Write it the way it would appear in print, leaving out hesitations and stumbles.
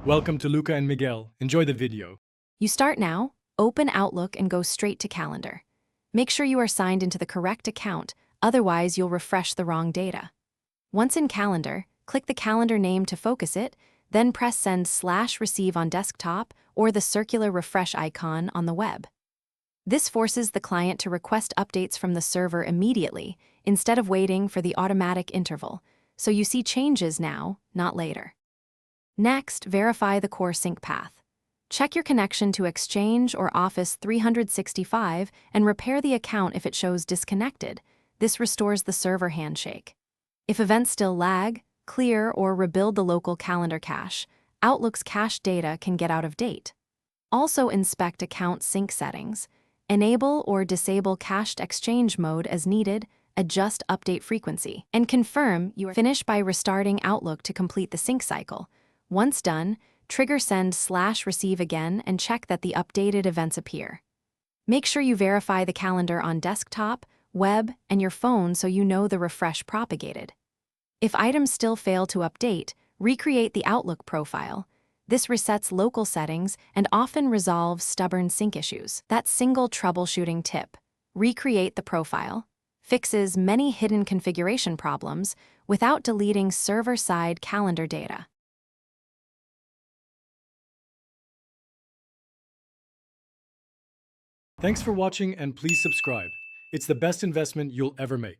Welcome to Luca and Miguel. Enjoy the video. You start now, open Outlook and go straight to Calendar. Make sure you are signed into the correct account, otherwise you'll refresh the wrong data. Once in Calendar, click the calendar name to focus it, then press send/receive on desktop or the circular refresh icon on the web. This forces the client to request updates from the server immediately instead of waiting for the automatic interval, so you see changes now, not later. Next, verify the core sync path. Check your connection to Exchange or Office 365 and repair the account if it shows disconnected. This restores the server handshake. If events still lag, clear or rebuild the local calendar cache. Outlook's cache data can get out of date. Also inspect account sync settings. Enable or disable cached Exchange mode as needed, adjust update frequency, and confirm you are finished by restarting Outlook to complete the sync cycle. Once done, trigger send/receive again and check that the updated events appear. Make sure you verify the calendar on desktop, web, and your phone so you know the refresh propagated. If items still fail to update, recreate the Outlook profile. This resets local settings and often resolves stubborn sync issues. That single troubleshooting tip, recreate the profile, fixes many hidden configuration problems without deleting server-side calendar data. Thanks for watching and please subscribe. It's the best investment you'll ever make.